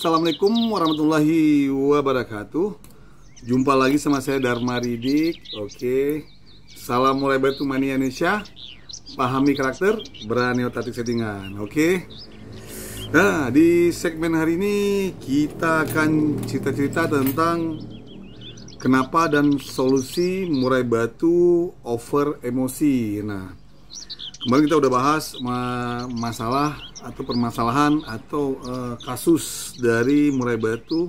Assalamualaikum warahmatullahi wabarakatuh. Jumpa lagi sama saya Dharma Ridik. Oke. Salam mulai batu mania Indonesia. Pahami karakter, berani otak settingan. Oke. Nah, di segmen hari ini kita akan cerita-cerita tentang kenapa dan solusi murai batu over emosi. Nah, kemarin kita udah bahas masalah atau permasalahan atau kasus dari murai batu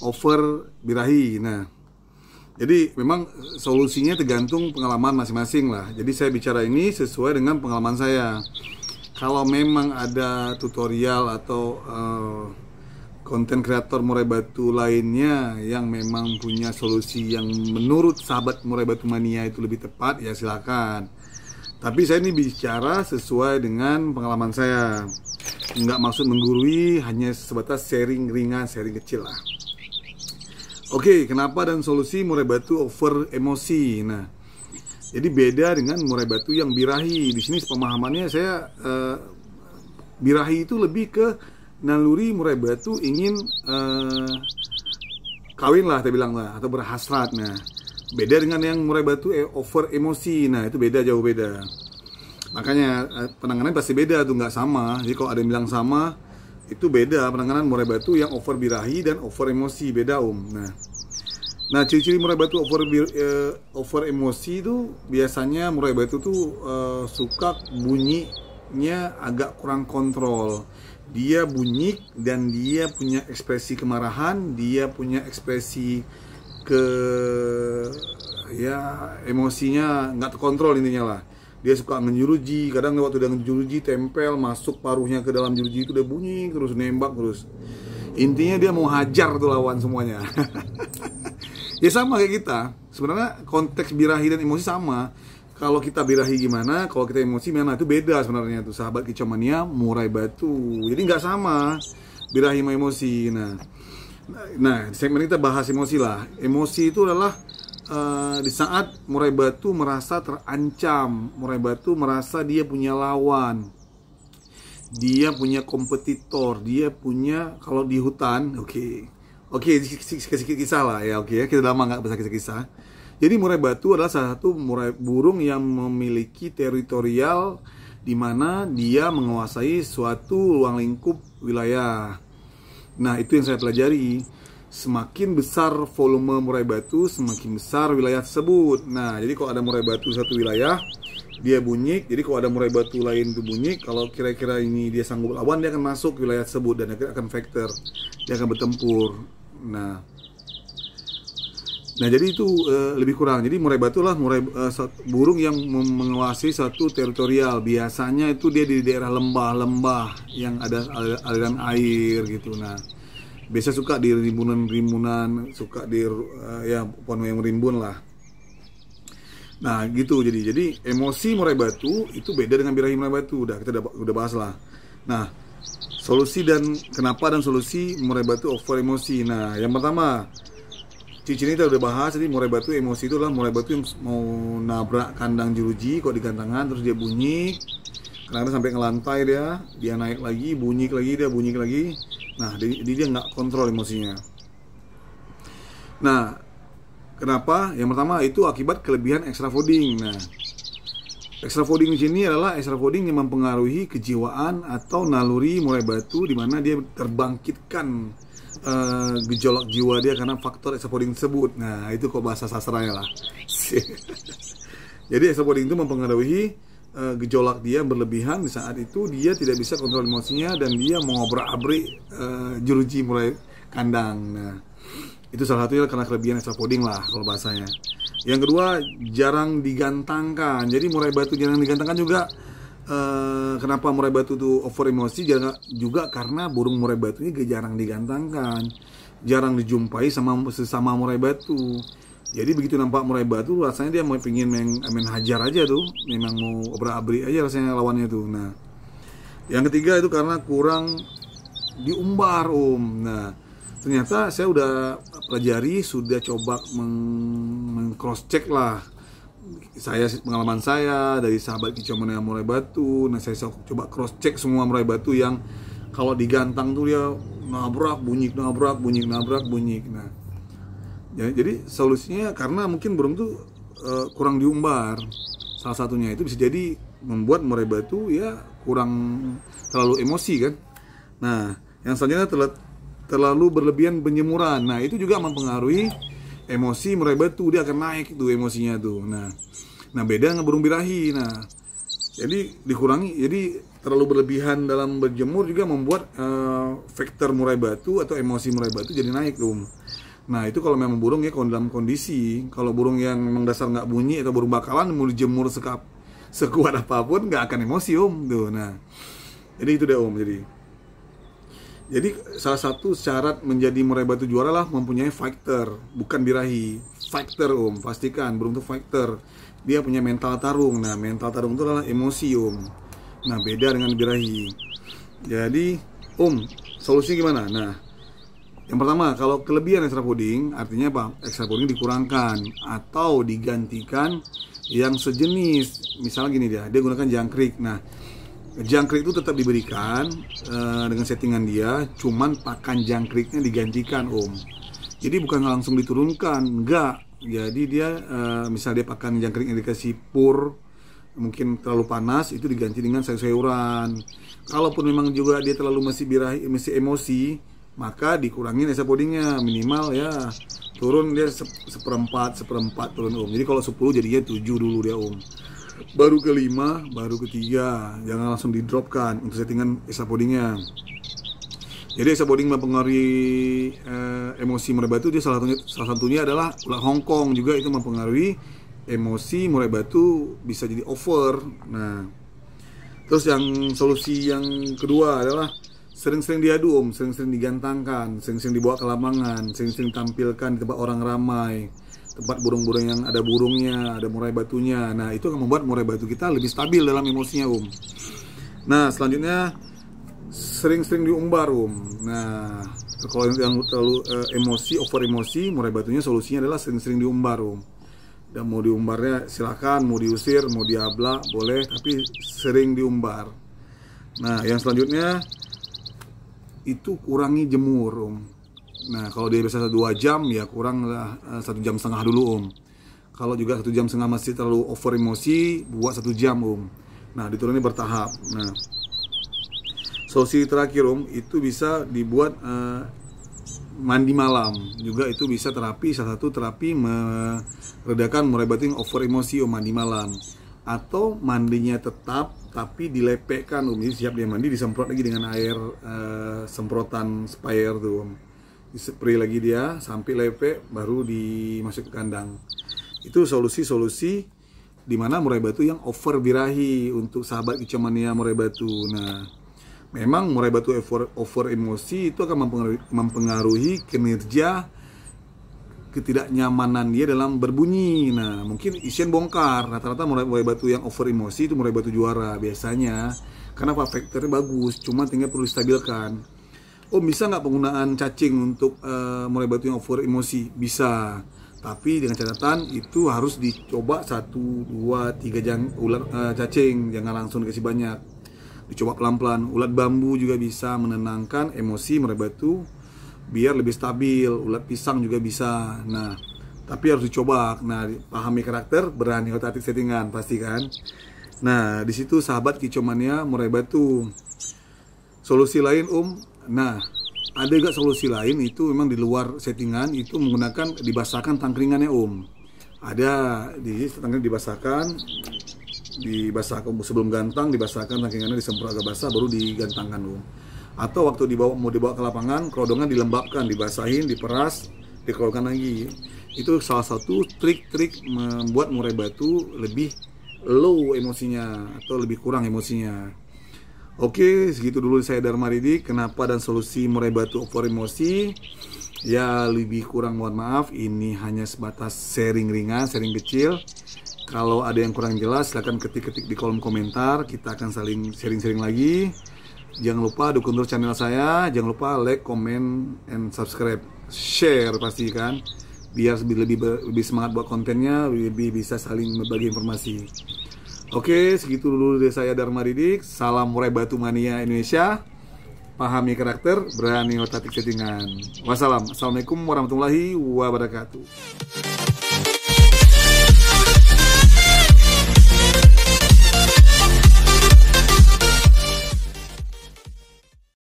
over birahi. Nah, jadi memang solusinya tergantung pengalaman masing-masing lah. Jadi saya bicara ini sesuai dengan pengalaman saya. Kalau memang ada tutorial atau konten kreator murai batu lainnya yang memang punya solusi yang menurut sahabat murai batu mania itu lebih tepat, ya silakan. Tapi saya ini bicara sesuai dengan pengalaman saya. Nggak maksud menggurui, hanya sebatas sharing ringan, sharing kecil lah. Oke, kenapa dan solusi murai batu over emosi. Nah, jadi beda dengan murai batu yang birahi. Di sini pemahamannya saya birahi itu lebih ke naluri murai batu ingin kawin lah, saya bilang lah, atau berhasrat. Nah, beda dengan yang murai batu over emosi. Nah, itu beda, jauh beda. Makanya penanganan pasti beda tuh, nggak sama. Jadi kalau ada yang bilang sama, itu beda penanganan murai batu yang over birahi dan over emosi, beda Nah, ciri-ciri murai batu over emosi itu biasanya murai batu tuh suka bunyinya agak kurang kontrol. Dia bunyi dan dia punya ekspresi kemarahan, dia punya ekspresi emosinya nggak terkontrol intinya lah. Dia suka ngejuruji, kadang waktu dia ngejuruji tempel masuk paruhnya ke dalam juruji itu, dia bunyi terus, nembak terus. Intinya dia mau hajar tuh lawan semuanya. Ya sama kayak kita. Sebenarnya konteks birahi dan emosi sama. Kalau kita birahi gimana, kalau kita emosi gimana, itu beda sebenarnya tuh sahabat kicau mania murai batu. Jadi nggak sama birahi sama emosi. Nah, di segmen kita bahas emosi lah. Emosi itu adalah di saat murai batu merasa terancam, murai batu merasa dia punya lawan, dia punya kompetitor, dia punya, kalau di hutan, oke, kisah lah ya, kita lama nggak bisa kisah. Jadi murai batu adalah salah satu burung yang memiliki teritorial, di mana dia menguasai suatu ruang lingkup wilayah. Nah, itu yang saya pelajari. Semakin besar volume murai batu, semakin besar wilayah tersebut. Nah, jadi kalau ada murai batu satu wilayah, dia bunyi. Jadi kalau ada murai batu lain itu bunyi, kalau kira-kira ini dia sanggup lawan, dia akan masuk wilayah tersebut dan akan fighter, dia akan bertempur. Nah, jadi itu lebih kurang. Jadi murai batu lah burung yang menguasai satu teritorial. Biasanya itu dia di daerah lembah-lembah yang ada aliran air gitu. Nah, biasa suka di rimbunan, suka di pohon yang rimbun lah. Nah, gitu. Jadi emosi murai batu itu beda dengan birahi murai batu. Kita udah bahas lah. Nah, solusi dan kenapa dan solusi murai batu over emosi. Nah, yang pertama, ciri-ciri kita udah bahas. Jadi murai batu emosi itu adalah murai batu yang mau nabrak kandang jeruji, kok di gantangan terus dia bunyi. Kadang-kadang sampai ngelantai dia naik lagi, bunyi lagi, dia bunyi lagi. Nah, dia nggak kontrol emosinya. Nah, kenapa? Yang pertama itu akibat kelebihan extra fooding. Nah, extra fooding di sini adalah extra fooding yang mempengaruhi kejiwaan atau naluri murai batu, di mana dia terbangkitkan gejolak jiwa dia karena faktor extra fooding tersebut. Nah, itu kok bahasa sastranya lah. Jadi extra fooding itu mempengaruhi gejolak dia berlebihan. Di saat itu dia tidak bisa kontrol emosinya dan dia mengobrak-abrik jeruji murai kandang. Nah, itu salah satunya karena kelebihan extra fooding lah kalau bahasanya. Yang kedua, jarang digantangkan. Jadi murai batu jarang digantangkan juga. Kenapa murai batu itu over emosi juga karena burung murai batu ini jarang digantangkan, jarang dijumpai sesama murai batu. Jadi begitu nampak murai batu, rasanya dia mau pengen main hajar aja tuh, memang mau obrak-abrik aja rasanya lawannya tuh. Nah, yang ketiga itu karena kurang diumbar Nah, ternyata saya udah pelajari, sudah coba meng-cross check lah. Pengalaman saya dari sahabat kicau mania murai batu. Nah, saya coba cross check semua murai batu yang Kalau digantang tuh dia nabrak bunyi. Nah, jadi solusinya karena mungkin burung tuh kurang diumbar. Salah satunya itu bisa jadi membuat murai batu ya kurang terlalu emosi kan. Nah, yang selanjutnya terlalu berlebihan penjemuran. Nah, itu juga mempengaruhi emosi murai batu, dia akan naik tuh emosinya tuh. Nah beda dengan burung birahi. Nah, jadi dikurangi. Jadi terlalu berlebihan dalam berjemur juga membuat faktor murai batu atau emosi murai batu jadi naik tuh. Nah, itu kalau memang burung ya kalau dalam kondisi, kalau burung yang memang dasar nggak bunyi atau burung bakalan mau dijemur sekuat apapun nggak akan emosi tuh. Nah, jadi itu deh jadi salah satu syarat menjadi murai batu juara lah mempunyai fighter, bukan birahi. Fighter pastikan burung itu fighter, dia punya mental tarung. Nah, mental tarung itu adalah emosi Nah, beda dengan birahi. Jadi solusinya gimana? Nah, yang pertama, kalau kelebihan extra pudding, artinya apa? Extra pudding dikurangkan atau digantikan yang sejenis. Misalnya gini dia gunakan jangkrik. Nah, jangkrik itu tetap diberikan dengan settingan dia, cuman pakan jangkriknya digantikan Jadi bukan langsung diturunkan, enggak. Jadi dia misal dia pakan jangkriknya dikasih pur, mungkin terlalu panas, itu diganti dengan sayur-sayuran. Kalaupun memang juga dia terlalu masih emosi, maka dikurangin extra puddingnya, minimal ya turun dia seperempat turun Jadi kalau 10 jadinya 7 dulu dia baru ke 5, baru ke 3, jangan langsung di dropkan untuk settingan extra puddingnya. Jadi extra pudding mempengaruhi emosi murai batu. Dia salah satunya adalah ulat Hongkong, juga itu mempengaruhi emosi murai batu, bisa jadi over. Nah, terus yang solusi yang kedua adalah sering-sering diadu sering-sering digantangkan, sering-sering dibawa ke lapangan, sering-sering tampilkan di tempat orang ramai, tempat burung-burung yang ada burungnya, ada murai batunya. Nah, itu akan membuat murai batu kita lebih stabil dalam emosinya Nah, selanjutnya sering-sering diumbar Nah, kalau yang terlalu over emosi murai batunya, solusinya adalah sering-sering diumbar Dan mau diumbarnya silakan, mau diusir, mau diablak boleh, tapi sering diumbar. Nah, yang selanjutnya itu kurangi jemur Nah, kalau dia biasa 2 jam ya kuranglah 1,5 jam dulu Kalau juga 1,5 jam masih terlalu over emosi, buat 1 jam Nah, diturunnya bertahap. Nah, solusi terakhir itu bisa dibuat mandi malam. Juga itu bisa salah satu terapi meredakan murai batu yang over emosi mandi malam. Atau mandinya tetap tapi dilepekkan jadi siap dia mandi, disemprot lagi dengan air semprotan sprayer dispray lagi dia sampai lepek, baru dimasuk ke kandang. Itu solusi-solusi dimana murai batu yang over birahi untuk sahabat kicomania murai batu. Nah, memang murai batu over emosi itu akan mempengaruhi kinerja, ketidaknyamanan dia dalam berbunyi. Nah, mungkin Isien bongkar rata-rata murai batu yang over emosi itu murai batu juara biasanya, karena faktornya bagus, cuma tinggal perlu distabilkan. Bisa nggak penggunaan cacing untuk murai batu yang over emosi? Bisa, tapi dengan catatan itu harus dicoba 1, 2, 3 ulat cacing, jangan langsung dikasih banyak, dicoba pelan-pelan. Ulat bambu juga bisa menenangkan emosi murai batu biar lebih stabil. Ulat pisang juga bisa. Nah, tapi harus dicoba. Nah, pahami karakter, berani otak-atik settingan, pasti kan. Nah, di situ sahabat kicomania murai batu. Solusi lain nah, ada juga solusi lain itu memang di luar settingan, itu menggunakan dibasahkan tangkringannya ada di tangkring dibasahkan sebelum gantang, dibasahkan tangkringannya, disemprot agak basah baru digantangkan Atau waktu mau dibawa ke lapangan, kerodongan dilembabkan, dibasahin, diperas, dikerodongkan lagi. Itu salah satu trik-trik membuat murai batu lebih low emosinya atau lebih kurang emosinya. Oke, segitu dulu saya Dharma Ridik. Kenapa dan solusi murai batu over emosi? Ya, lebih kurang mohon maaf. Ini hanya sebatas sharing ringan, sharing kecil. Kalau ada yang kurang jelas, silahkan ketik-ketik di kolom komentar. Kita akan saling sharing-sharing lagi. Jangan lupa dukung terus channel saya. Jangan lupa like, comment, and subscribe. Share pastikan, biar lebih semangat buat kontennya, lebih bisa saling berbagi informasi. Oke, segitu dulu dari saya Dharma Ridik. Salam murai batu mania Indonesia. pahami karakter, berani otak settingan. Wassalam. Assalamualaikum warahmatullahi wabarakatuh.